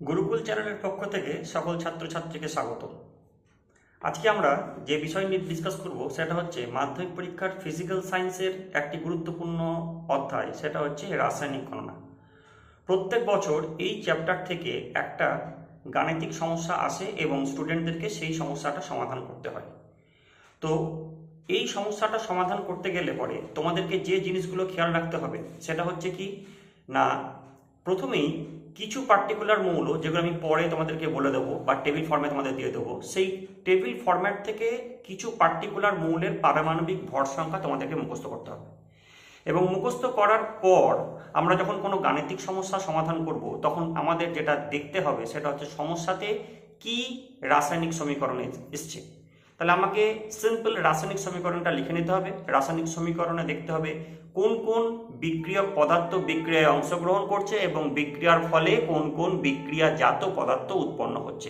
গুরুকুল চ্যানেলের পক্ষ থেকে সকল ছাত্রছাত্রীকে স্বাগত। আজকে আমরা যে বিষয় নিয়ে ডিসকাস করব সেটা হচ্ছে মাধ্যমিক পরীক্ষার ফিজিক্যাল সায়েন্সের একটি গুরুত্বপূর্ণ অধ্যায়, সেটা হচ্ছে রাসায়নিক গণনা। প্রত্যেক বছর এই চ্যাপ্টার থেকে একটা গাণিতিক সমস্যা আসে এবং স্টুডেন্টদেরকে সেই সমস্যাটা সমাধান করতে হয়। তো এই সমস্যাটা সমাধান করতে গেলে পরে তোমাদেরকে যে জিনিসগুলো খেয়াল রাখতে হবে সেটা হচ্ছে কি না, প্রথমেই কিছু পার্টিকুলার মৌল যেগুলো আমি পরে তোমাদেরকে বলে দেবো বা টেবিল ফর্মে তোমাদের দিয়ে দেবো, সেই টেবিল ফর্ম্যাট থেকে কিছু পার্টিকুলার মৌলের পারমাণবিক ভর সংখ্যা তোমাদেরকে মুখস্থ করতে হবে। এবং মুখস্থ করার পর আমরা যখন কোনো গাণিতিক সমস্যা সমাধান করব তখন আমাদের যেটা দেখতে হবে সেটা হচ্ছে সমস্যাতে কি রাসায়নিক সমীকরণ এসছে। তাহলে আমাকে সিম্পল রাসায়নিক সমীকরণটা লিখে নিতে হবে। রাসায়নিক সমীকরণে দেখতে হবে কোন কোন বিক্রিয়ক পদার্থ বিক্রিয়ায় অংশগ্রহণ করছে এবং বিক্রিয়ার ফলে কোন কোন বিক্রিয়াজাত পদার্থ উৎপন্ন হচ্ছে।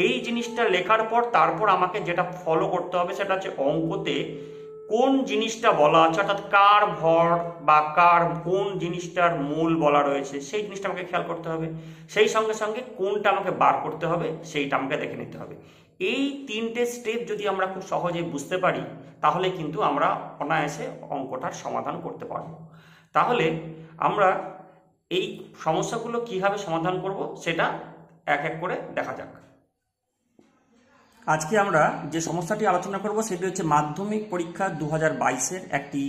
এই জিনিসটা লেখার পর তারপর আমাকে যেটা ফলো করতে হবে সেটা হচ্ছে অঙ্কতে কোন জিনিসটা বলা আছে, অর্থাৎ কার ভর বা কার কোন জিনিসটার মূল বলা রয়েছে সেই জিনিসটা আমাকে খেয়াল করতে হবে। সেই সঙ্গে সঙ্গে কোনটা আমাকে বার করতে হবে সেইটা আমাকে দেখে নিতে হবে। এই তিনটে স্টেপ যদি আমরা খুব সহজে বুঝতে পারি তাহলে কিন্তু আমরা অনায়াসে অঙ্কটার সমাধান করতে পারব। তাহলে আমরা এই সমস্যাগুলো কিভাবে সমাধান করব সেটা এক এক করে দেখা যাক। আজকে আমরা যে সমস্যাটি আলোচনা করব সেটি হচ্ছে মাধ্যমিক পরীক্ষা 2022-এর একটি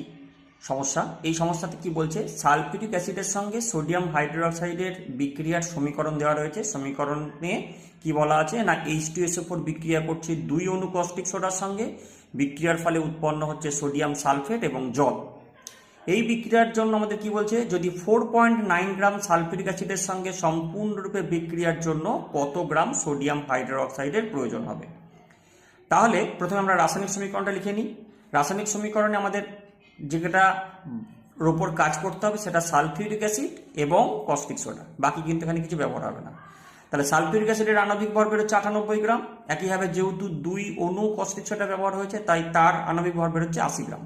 সমস্যা। এই সমস্যাতে কি বলছে, সালফিউরিক অ্যাসিডের সঙ্গে সোডিয়াম হাইড্রোক্সাইডের বিক্রিয়ার সমীকরণ দেওয়া রয়েছে। সমীকরণে কি বলা আছে না, H2SO4 বিক্রিয়া করছে 2 অণু কস্টিক সোডার সঙ্গে, বিক্রিয়ার ফলে উৎপন্ন হচ্ছে সোডিয়াম সালফেট এবং জল। এই বিক্রিয়ার জন্য আমাদের কি বলছে, যদি 4.9 গ্রাম সালফিউরিক অ্যাসিডের সঙ্গে সম্পূর্ণরূপে বিক্রিয়ার জন্য কত গ্রাম সোডিয়াম হাইড্রোক্সাইডের প্রয়োজন হবে। তাহলে প্রথমে আমরা রাসায়নিক সমীকরণটা লিখে নিই। রাসায়নিক সমীকরণে আমাদের যেটা ওপর কাজ করতে হবে সেটা সালফিউরিক অ্যাসিড এবং কস্টিক সোডা, বাকি কিন্তু এখানে কিছু ব্যবহার হবে না। তাহলে সালফিউরিক অ্যাসিডের আণবিক ভর বেরোচ্ছে 98 গ্রাম। একইভাবে যেহেতু 2 অণু কস্টিক সোডা ব্যবহার হয়েছে তাই তার আণবিক ভর বেরোচ্ছে 80 গ্রাম।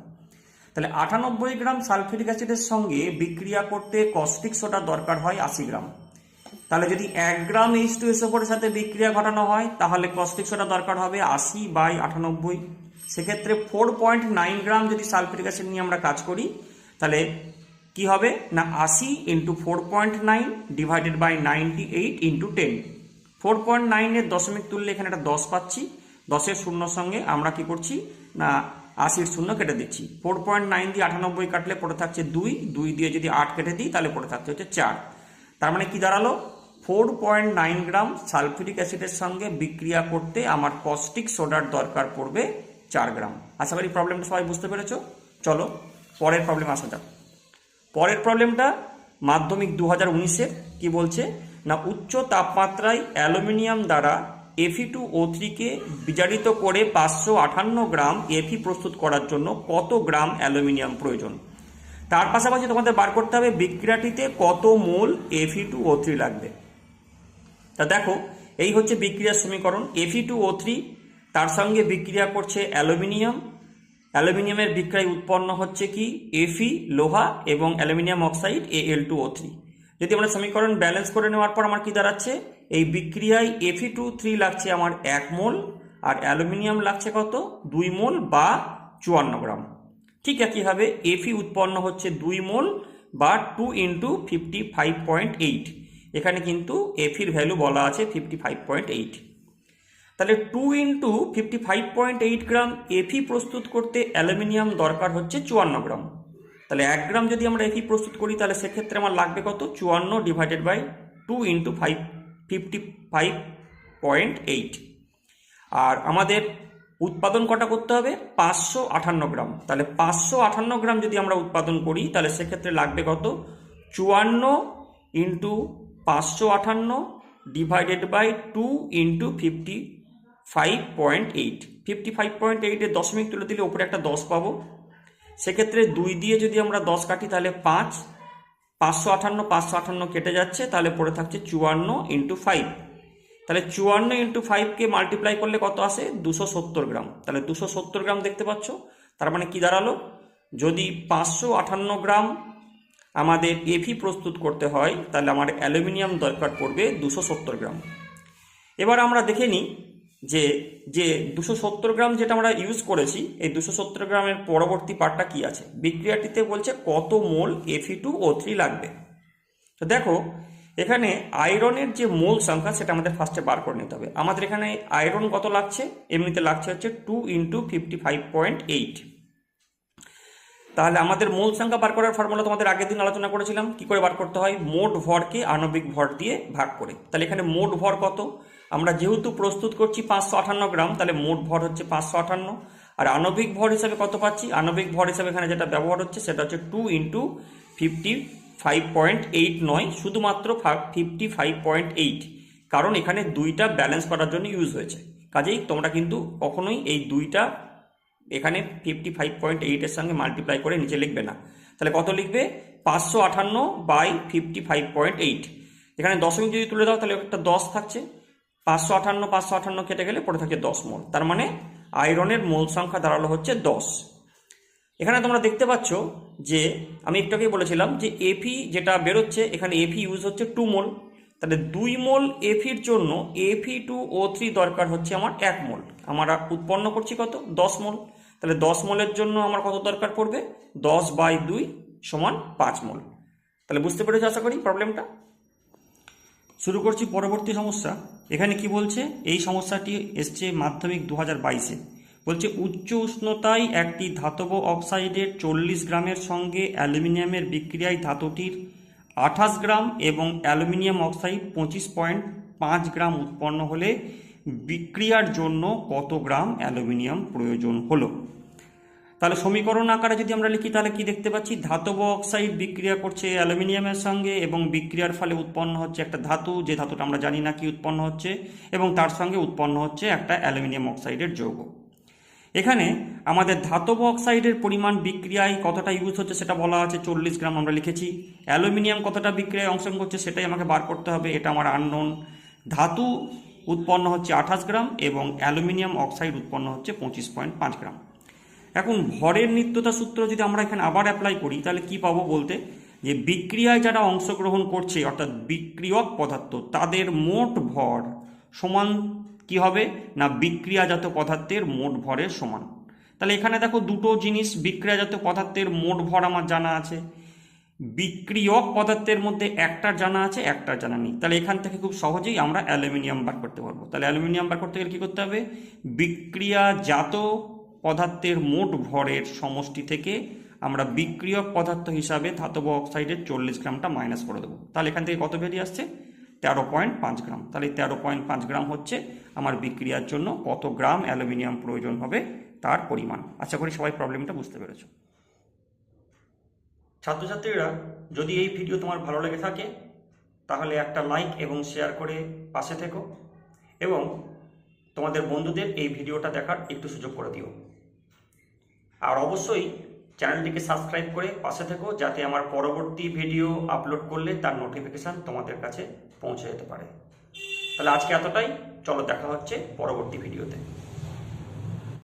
তাহলে 98 গ্রাম সালফিউরিক অ্যাসিডের সঙ্গে বিক্রিয়া করতে কস্টিক সোডার দরকার হয় 80 গ্রাম। তাহলে যদি 1 গ্রাম H2SO4 এর সাথে বিক্রিয়া ঘটানো হয় তাহলে কস্টিক সোডা দরকার হবে 80/98। সেক্ষেত্রে 4.9 গ্রাম যদি সালফিউরিক অ্যাসিড নিয়ে আমরা কাজ করি তাহলে কি হবে না, 80 × 4.9 ডিভাইডেড বাই 98 × 10। 4.9 এর দশমিক তুললে এখানে একটা 10 পাচ্ছি। 10-এর শূন্যর সঙ্গে আমরা কি করছি না 80-র শূন্য কেটে দিচ্ছি। 4.9 দিয়ে 98 কাটলে পড়ে থাকছে 2, 2 দিয়ে যদি 8 কেটে দিই তাহলে পড়ে থাকছে হচ্ছে 4। তার মানে কি দাঁড়ালো, 4.9 গ্রাম সালফিউরিক অ্যাসিডের সঙ্গে বিক্রিয়া করতে আমার কস্টিক সোডার দরকার পড়বে 4 গ্রাম। আশা করি প্রবলেমটা সবাই বুঝতে পেরেছো। চলো পরের প্রবলেম আসা যাক। পরের প্রবলেমটা মাধ্যমিক 2019-এর কি বলছে না, উচ্চ তাপমাত্রায় অ্যালুমিনিয়াম দ্বারা Fe2O3 কে বিজারিত করে 558 গ্রাম Fe প্রস্তুত করার জন্য কত গ্রাম অ্যালুমিনিয়াম প্রয়োজন। তার পাশাপাশি তোমাদের বার করতে হবে বিক্রিয়াটিতে কত মোল Fe2O3 লাগবে। তা দেখো, এই হচ্ছে বিক্রিয়ার সমীকরণ। Fe2O3 তার সঙ্গে বিক্রিয়া করছে অ্যালুমিনিয়াম। অ্যালুমিনিয়ামের বিক্রিয়ায় উৎপন্ন হচ্ছে কি Fe লোহা এবং অ্যালুমিনিয়াম অক্সাইড Al2O3। যদি আমরা সমীকরণ ব্যালেন্স করে নেওয়ার পর আমার কি দাঁড়াচ্ছে, এই বিক্রিয়ায় Fe2O3 লাগছে আমার 1 মোল আর অ্যালুমিনিয়াম লাগছে কত 2 মোল বা 54 গ্রাম। ঠিক একইভাবে Fe উৎপন্ন হচ্ছে 2 মোল বা 2 × 55.8। এখানে কিন্তু Feর ভ্যালু বলা আছে 55.8। তাহলে 2 × 55.8 গ্রাম Fe প্রস্তুত করতে অ্যালুমিনিয়াম দরকার হচ্ছে 54 গ্রাম। তাহলে 1 গ্রাম যদি আমরা Fe প্রস্তুত করি তাহলে সেক্ষেত্রে আমার লাগবে কত 54 ডিভাইডেড বাই 2 × 55.8। আর আমাদের উৎপাদন কটা করতে হবে 558 গ্রাম। তাহলে 558 গ্রাম যদি আমরা উৎপাদন করি তাহলে সেক্ষেত্রে লাগবে কত 54 × 558 ডিভাইডেড বাই 2 × 55.8। 55.8-এর দশমিক তুলে দিলে উপরে একটা 10 পাবো। সেক্ষেত্রে 2 দিয়ে যদি আমরা 10 কাটি তাহলে 5, 558 কেটে যাচ্ছে, তাহলে পড়ে থাকছে 54 × 5। তাহলে 54 × 5-কে মাল্টিপ্লাই করলে কত আসে 270 গ্রাম। তাহলে 270 গ্রাম দেখতে পাচ্ছ। তার মানে কি দাঁড়ালো, যদি 558 গ্রাম আমাদের এফি প্রস্তুত করতে হয়, তাহলে আমার অ্যালুমিনিয়াম দরকার পড়বে 270 গ্রাম। এবার আমরা দেখে নিই যে যে 270 গ্রাম যেটা আমরা ইউজ করেছি, এই 270 গ্রামের পরবর্তী পার্টটা কি আছে। বিক্রিয়াটিতে বলছে কত মোল Fe2O3 লাগবে। তো দেখো এখানে আয়রনের যে মোল সংখ্যা সেটা আমাদের ফার্স্টে বার করে নিতে হবে। আমাদের এখানে আয়রন কত লাগছে, এমনিতে লাগছে হচ্ছে 2 × 55.8। তাহলে আমাদের মোল সংখ্যা বার করার ফর্মুলা তোমাদের আগের দিন আলোচনা করেছিলাম, কি করে বার করতে হয়, মোট ভরকে আণবিক ভর দিয়ে ভাগ করে। তাহলে এখানে মোট ভর কত, আমরা যেহেতু প্রস্তুত করছি 558 গ্রাম, তাহলে মোট ভর হচ্ছে 558। আর আণবিক ভর হিসাবে কত পাচ্ছি, আণবিক ভর হিসাবে এখানে যেটা ব্যবহার হচ্ছে সেটা হচ্ছে 2 × 55.8 নয়, শুধুমাত্র 55.8, কারণ এখানে দুইটা ব্যালেন্স করার জন্য ইউজ হয়েছে। কাজেই তোমরা কিন্তু কখনোই এই দুইটা এখানে 55.8 সঙ্গে মাল্টিপ্লাই করে নিচে লিখবে না। তাহলে কত লিখবে, 558/55.8। এখানে দশমিক যদি তুলে দাও তাহলে একটা 10 থাকছে, 558 কেটে গেলে পড়ে থাকে 10 মোল। তার মানে আয়রনের মোল সংখ্যা দাঁড়ালো হচ্ছে 10। এখানে তোমরা দেখতে পাচ্ছ যে আমি একটু আগেই বলেছিলাম যে এফি যেটা বেরোচ্ছে, এখানে এফি ইউজ হচ্ছে 2 মোল। তাহলে 2 মোল এফির জন্য Fe2O3 দরকার হচ্ছে আমার 1 মোল। আমরা উৎপন্ন করছি কত, 10 মোল। তাহলে 10 মোলের জন্য আমার কত দরকার পড়বে, 10/2 = 5 মোল। তাহলে বুঝতে পেরেছো আশা করি প্রবলেমটা। শুরু করছি পরবর্তী সমস্যা। এখানে কি বলছে, এই সমস্যাটি এসছে মাধ্যমিক 2022-এ। বলছে উচ্চ উষ্ণতায় একটি ধাতব অক্সাইডের 40 গ্রামের সঙ্গে অ্যালুমিনিয়ামের বিক্রিয়ায় ধাতুটির 28 গ্রাম এবং অ্যালুমিনিয়াম অক্সাইড 25.5 গ্রাম উৎপন্ন হলে বিক্রিয়ার জন্য কত গ্রাম অ্যালুমিনিয়াম প্রয়োজন হলো। তাহলে সমীকরণ আকারে যদি আমরা লিখি তাহলে কি দেখতে পাচ্ছি, ধাতব অক্সাইড বিক্রিয়া করছে অ্যালুমিনিয়ামের সঙ্গে এবং বিক্রিয়ার ফলে উৎপন্ন হচ্ছে একটা ধাতু, যে ধাতুটা আমরা জানি না কি উৎপন্ন হচ্ছে, এবং তার সঙ্গে উৎপন্ন হচ্ছে একটা অ্যালুমিনিয়াম অক্সাইডের যৌগ। এখানে আমাদের ধাতব অক্সাইডের পরিমাণ বিক্রিয়ায় কতটা ইউজ হচ্ছে সেটা বলা আছে 40 গ্রাম আমরা লিখেছি। অ্যালুমিনিয়াম কতটা বিক্রিয়ায় অংশগ্রহণ করছে সেটাই আমাকে বার করতে হবে, এটা আমার আননোন। ধাতু উৎপন্ন হচ্ছে 28 গ্রাম এবং অ্যালুমিনিয়াম অক্সাইড উৎপন্ন হচ্ছে 25.5 গ্রাম। এখন ভরের নিত্যতা সূত্র যদি আমরা এখানে আবার অ্যাপ্লাই করি তাহলে কি পাবো বলতে, যে বিক্রিয়ায় যারা অংশগ্রহণ করছে অর্থাৎ বিক্রিয়ক পদার্থ, তাদের মোট ভর সমান কি হবে না বিক্রিয়াজাত পদার্থের মোট ভরের সমান। তাহলে এখানে দেখো দুটো জিনিস, বিক্রিয়াজাত পদার্থের মোট ভর আমার জানা আছে, বিক্রিয়ক পদার্থের মধ্যে একটার জানা আছে একটার জানা নেই। তাহলে এখান থেকে খুব সহজেই আমরা অ্যালুমিনিয়াম বার করতে পারবো। তাহলে অ্যালুমিনিয়াম বার করতে গেলে কী করতে হবে, বিক্রিয়াজাত পদার্থের মোট ভরের সমষ্টি থেকে আমরা বিক্রিয়ক পদার্থ হিসাবে ধাতব অক্সাইডের 40 গ্রামটা মাইনাস করে দেবো। তাহলে এখান থেকে কত বেরিয়ে আসছে, 13.5 গ্রাম। তাহলে 13.5 গ্রাম হচ্ছে আমার বিক্রিয়ার জন্য কত গ্রাম অ্যালুমিনিয়াম প্রয়োজন হবে তার পরিমাণ। আশা করি সবাই প্রবলেমটা বুঝতে পেরেছো। ছাত্রছাত্রীরা, যদি এই ভিডিও তোমার ভালো লেগে থাকে তাহলে একটা লাইক এবং শেয়ার করে পাশে থেকো, এবং তোমাদের বন্ধুদের এই ভিডিওটা দেখার একটু সুযোগ করে দিও। আর অবশ্যই চ্যানেলটিকে সাবস্ক্রাইব করে পাশে থেকো, যাতে আমার পরবর্তী ভিডিও আপলোড করলে তার নোটিফিকেশান তোমাদের কাছে পৌঁছে যেতে পারে। তাহলে আজকে এতটাই, চলো দেখা হচ্ছে পরবর্তী ভিডিওতে।